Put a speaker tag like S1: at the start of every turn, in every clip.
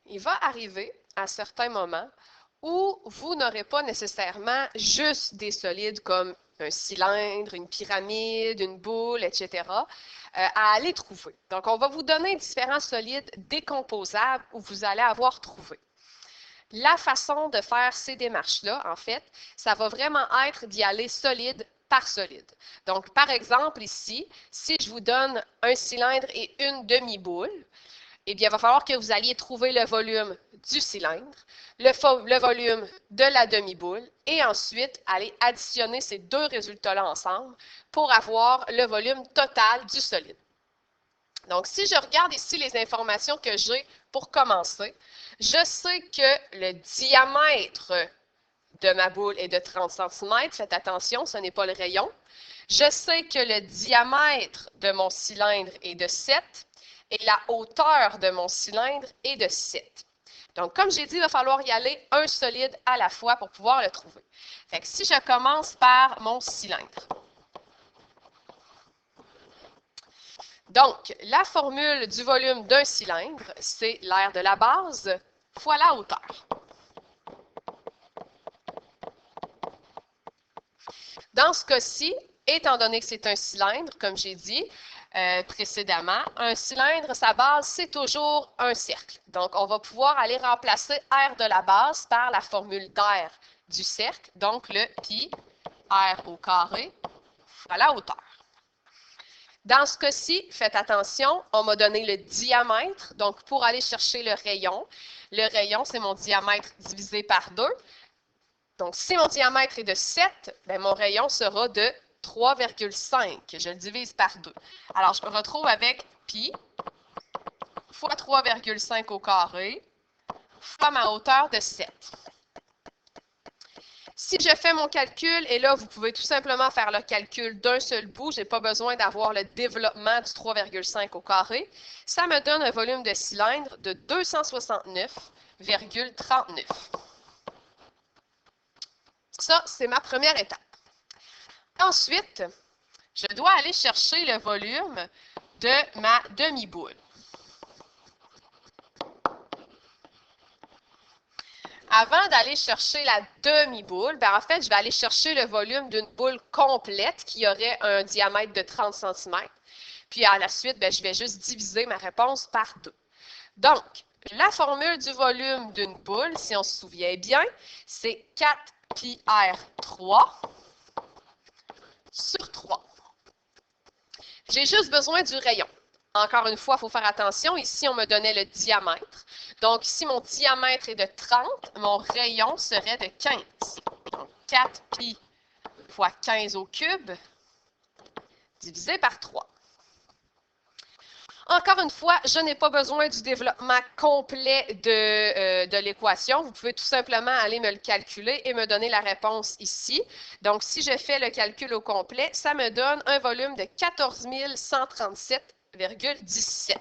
S1: il va arriver à certains moments où vous n'aurez pas nécessairement juste des solides comme un cylindre, une pyramide, une boule, etc., à aller trouver. Donc, on va vous donner différents solides décomposables où vous allez avoir trouvé. La façon de faire ces démarches-là, en fait, ça va vraiment être d'y aller solide par solide. Donc, par exemple, ici, si je vous donne un cylindre et une demi-boule, eh bien, il va falloir que vous alliez trouver le volume du cylindre, le volume de la demi-boule, et ensuite aller additionner ces deux résultats-là ensemble pour avoir le volume total du solide. Donc, si je regarde ici les informations que j'ai pour commencer, je sais que le diamètre de ma boule est de 30 cm. Faites attention, ce n'est pas le rayon. Je sais que le diamètre de mon cylindre est de 7 et la hauteur de mon cylindre est de 7. Donc, comme j'ai dit, il va falloir y aller un solide à la fois pour pouvoir le trouver. Fait que si je commence par mon cylindre. Donc, la formule du volume d'un cylindre, c'est l'air de la base fois la hauteur. Dans ce cas-ci, étant donné que c'est un cylindre, comme j'ai dit précédemment, un cylindre, sa base, c'est toujours un cercle. Donc, on va pouvoir aller remplacer R de la base par la formule d'air du cercle, donc le pi R au carré fois la hauteur. Dans ce cas-ci, faites attention, on m'a donné le diamètre. Donc, pour aller chercher le rayon, c'est mon diamètre divisé par 2. Donc, si mon diamètre est de 7, bien, mon rayon sera de 3,5. Je le divise par 2. Alors, je me retrouve avec pi fois 3,5 au carré fois ma hauteur de 7. Si je fais mon calcul, et là, vous pouvez tout simplement faire le calcul d'un seul bout, je n'ai pas besoin d'avoir le développement du 3,5 au carré, ça me donne un volume de cylindre de 269,39. Ça, c'est ma première étape. Ensuite, je dois aller chercher le volume de ma demi-boule. Avant d'aller chercher la demi-boule, en fait, je vais aller chercher le volume d'une boule complète qui aurait un diamètre de 30 cm. Puis à la suite, je vais juste diviser ma réponse par 2. Donc, la formule du volume d'une boule, si on se souvient bien, c'est 4 pi R3 sur 3. J'ai juste besoin du rayon. Encore une fois, il faut faire attention. Ici, on me donnait le diamètre. Donc, si mon diamètre est de 30, mon rayon serait de 15. Donc, 4 pi fois 15 au cube divisé par 3. Encore une fois, je n'ai pas besoin du développement complet de l'équation. Vous pouvez tout simplement aller me le calculer et me donner la réponse ici. Donc, si je fais le calcul au complet, ça me donne un volume de 14 137,17.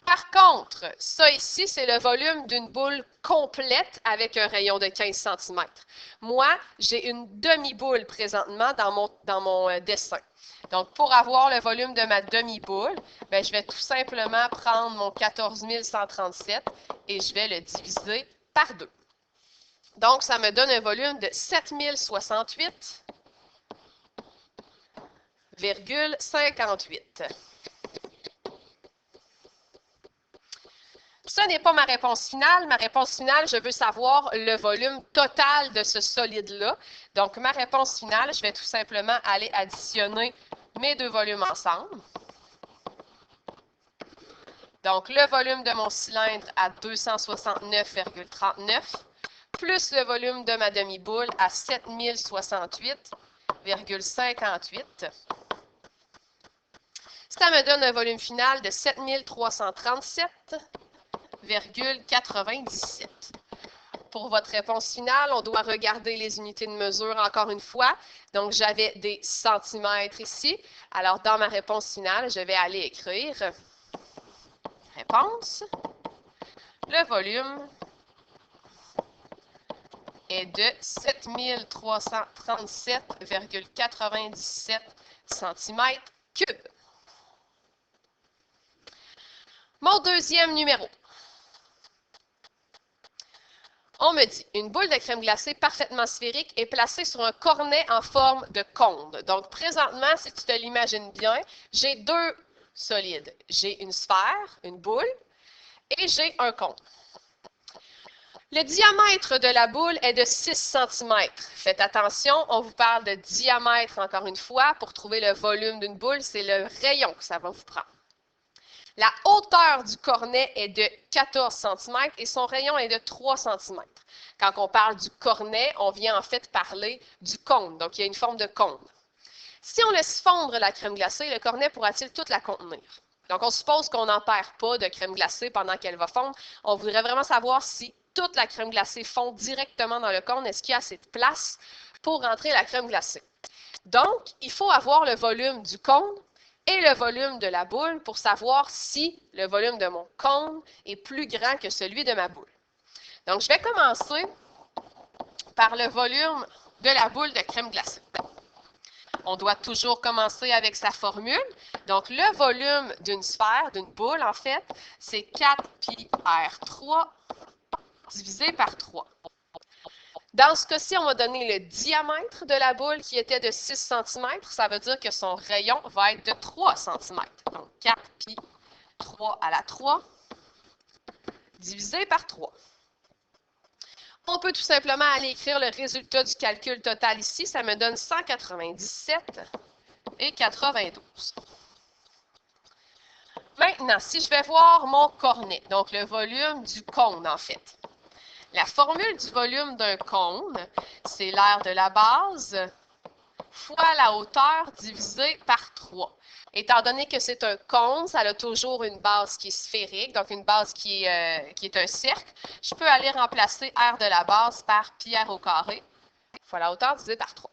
S1: Par contre, ça ici, c'est le volume d'une boule complète avec un rayon de 15 cm. Moi, j'ai une demi-boule présentement dans mon dessin. Donc, pour avoir le volume de ma demi-boule, je vais tout simplement prendre mon 14 137 et je vais le diviser par 2. Donc, ça me donne un volume de 7068,58. Ce n'est pas ma réponse finale. Ma réponse finale, je veux savoir le volume total de ce solide-là. Donc, ma réponse finale, je vais tout simplement aller additionner mes deux volumes ensemble. Donc, le volume de mon cylindre à 269,39 plus le volume de ma demi-boule à 7068,58. Ça me donne un volume final de 7337,97. Pour votre réponse finale, on doit regarder les unités de mesure encore une fois. Donc, j'avais des centimètres ici. Alors, dans ma réponse finale, je vais aller écrire réponse. Le volume est de 7337,97 cm3. Mon deuxième numéro. On me dit, une boule de crème glacée parfaitement sphérique est placée sur un cornet en forme de cône. Donc, présentement, si tu te l'imagines bien, j'ai deux solides. J'ai une sphère, une boule, et j'ai un cône. Le diamètre de la boule est de 6 cm. Faites attention, on vous parle de diamètre encore une fois. Pour trouver le volume d'une boule, c'est le rayon que ça va vous prendre. La hauteur du cornet est de 14 cm et son rayon est de 3 cm. Quand on parle du cornet, on vient en fait parler du cône. Donc, il y a une forme de cône. Si on laisse fondre la crème glacée, le cornet pourra-t-il toute la contenir? Donc, on suppose qu'on n'en perd pas de crème glacée pendant qu'elle va fondre. On voudrait vraiment savoir si toute la crème glacée fond directement dans le cône. Est-ce qu'il y a assez de place pour rentrer la crème glacée? Donc, il faut avoir le volume du cône et le volume de la boule pour savoir si le volume de mon cône est plus grand que celui de ma boule. Donc, je vais commencer par le volume de la boule de crème glacée. On doit toujours commencer avec sa formule. Donc, le volume d'une sphère, d'une boule, en fait, c'est 4πr3 divisé par 3. Dans ce cas-ci, on m'a donné le diamètre de la boule qui était de 6 cm. Ça veut dire que son rayon va être de 3 cm. Donc, 4π3 à la 3 divisé par 3. On peut tout simplement aller écrire le résultat du calcul total ici. Ça me donne 197 et 92. Maintenant, si je vais voir mon cornet, donc le volume du cône en fait. La formule du volume d'un cône, c'est l'aire de la base fois la hauteur divisé par 3. Étant donné que c'est un cône, ça a toujours une base qui est sphérique, donc une base qui est un cercle. Je peux aller remplacer r de la base par pi r au carré fois la hauteur divisé par 3.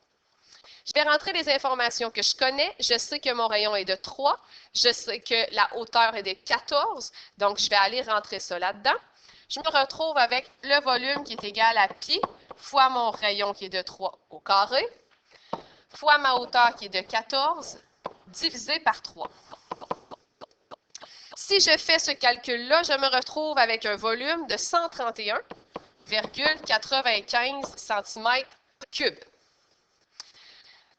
S1: Je vais rentrer les informations que je connais. Je sais que mon rayon est de 3. Je sais que la hauteur est de 14. Donc, je vais aller rentrer ça là-dedans. Je me retrouve avec le volume qui est égal à pi fois mon rayon qui est de 3 au carré fois ma hauteur qui est de 14 divisé par 3. Si je fais ce calcul-là, je me retrouve avec un volume de 131,95 cm3.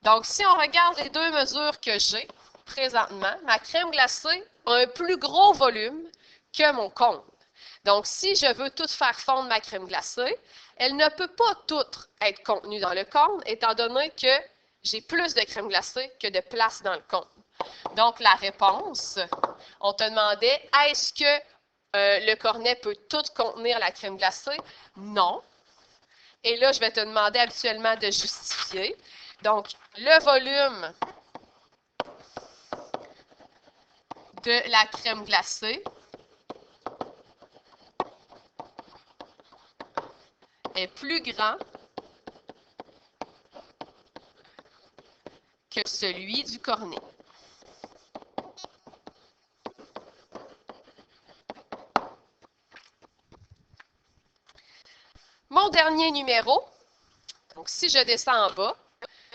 S1: Donc, si on regarde les deux mesures que j'ai présentement, ma crème glacée a un plus gros volume que mon cône. Donc, si je veux tout faire fondre ma crème glacée, elle ne peut pas toute être contenue dans le cône, étant donné que j'ai plus de crème glacée que de place dans le cône. Donc, la réponse, on te demandait, est-ce que le cornet peut tout contenir la crème glacée? Non. Et là, je vais te demander habituellement de justifier. Donc, le volume de la crème glacée est plus grand que celui du cornet. Mon dernier numéro, donc si je descends en bas,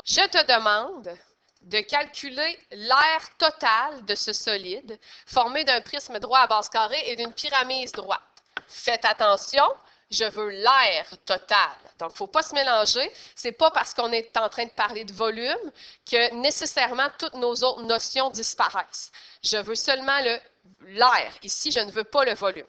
S1: je te demande de calculer l'aire totale de ce solide formé d'un prisme droit à base carrée et d'une pyramide droite. Faites attention, je veux l'aire totale. Donc, il ne faut pas se mélanger. Ce n'est pas parce qu'on est en train de parler de volume que nécessairement toutes nos autres notions disparaissent. Je veux seulement l'aire. Ici, je ne veux pas le volume.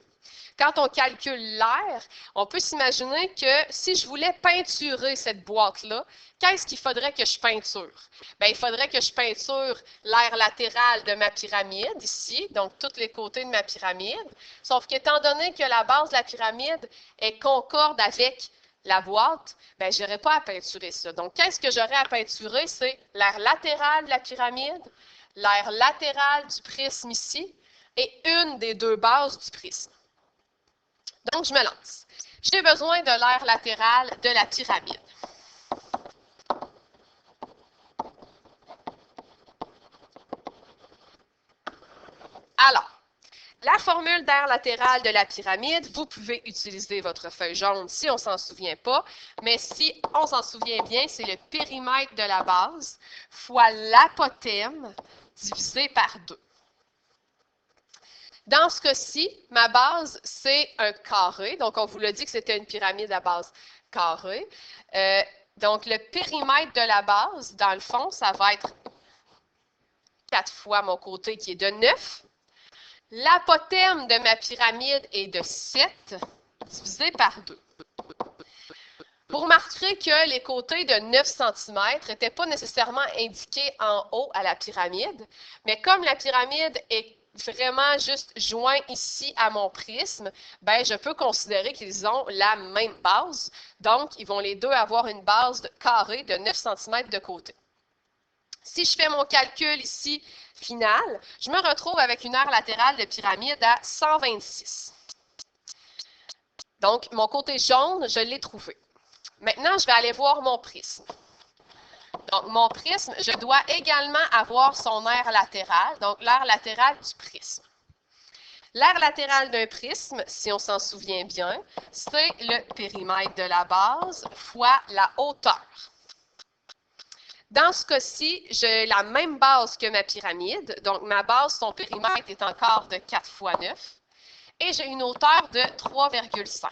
S1: Quand on calcule l'air, on peut s'imaginer que si je voulais peinturer cette boîte-là, qu'est-ce qu'il faudrait que je peinture? Bien, il faudrait que je peinture l'aire latérale de ma pyramide, ici, donc tous les côtés de ma pyramide, sauf qu'étant donné que la base de la pyramide est concorde avec la boîte, bien, je n'aurais pas à peinturer ça. Donc, qu'est-ce que j'aurais à peinturer? C'est l'aire latérale de la pyramide, l'aire latérale du prisme ici, et une des deux bases du prisme. Donc, je me lance. J'ai besoin de l'aire latérale de la pyramide. Alors, la formule d'aire latérale de la pyramide, vous pouvez utiliser votre feuille jaune si on ne s'en souvient pas, mais si on s'en souvient bien, c'est le périmètre de la base fois l'apothème divisé par 2. Dans ce cas-ci, ma base, c'est un carré. Donc, on vous l'a dit que c'était une pyramide à base carrée. Donc, le périmètre de la base, dans le fond, ça va être 4 fois mon côté qui est de 9. L'apothème de ma pyramide est de 7 divisé par 2. Vous remarquerez que les côtés de 9 cm n'étaient pas nécessairement indiqués en haut à la pyramide, mais comme la pyramide est vraiment juste jointe ici à mon prisme, ben je peux considérer qu'ils ont la même base. Donc, ils vont les deux avoir une base carrée de 9 cm de côté. Si je fais mon calcul ici final, je me retrouve avec une aire latérale de pyramide à 126. Donc, mon côté jaune, je l'ai trouvé. Maintenant, je vais aller voir mon prisme. Donc, mon prisme, je dois également avoir son aire latérale, donc l'aire latérale du prisme. L'aire latérale d'un prisme, si on s'en souvient bien, c'est le périmètre de la base fois la hauteur. Dans ce cas-ci, j'ai la même base que ma pyramide, donc ma base, son périmètre est encore de 4 fois 9, et j'ai une hauteur de 3,5.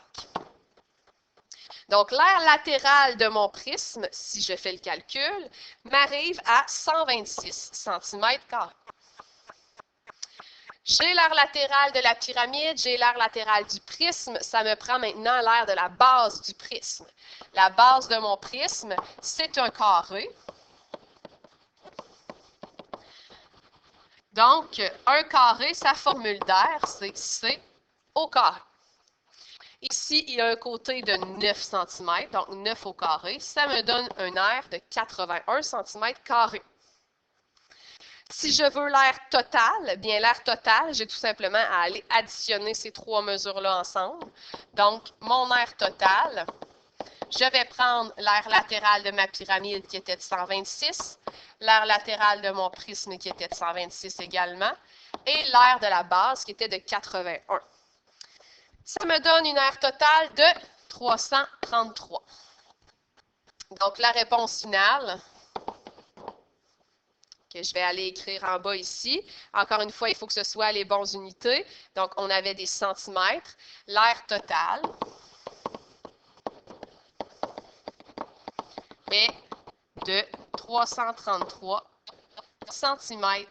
S1: Donc, l'aire latérale de mon prisme, si je fais le calcul, m'arrive à 126 cm². J'ai l'aire latérale de la pyramide, j'ai l'aire latérale du prisme. Ça me prend maintenant l'aire de la base du prisme. La base de mon prisme, c'est un carré. Donc, un carré, sa formule d'air, c'est C au carré. Ici, il y a un côté de 9 cm, donc 9 au carré. Ça me donne un aire de 81 cm². Si je veux l'aire totale, bien l'aire totale, j'ai tout simplement à aller additionner ces trois mesures-là ensemble. Donc, mon aire totale, je vais prendre l'aire latérale de ma pyramide qui était de 126, l'aire latérale de mon prisme qui était de 126 également, et l'aire de la base qui était de 81. Ça me donne une aire totale de 333. Donc, la réponse finale, que je vais aller écrire en bas ici. Encore une fois, il faut que ce soit les bonnes unités. Donc, on avait des centimètres. L'aire totale est de 333 cm3.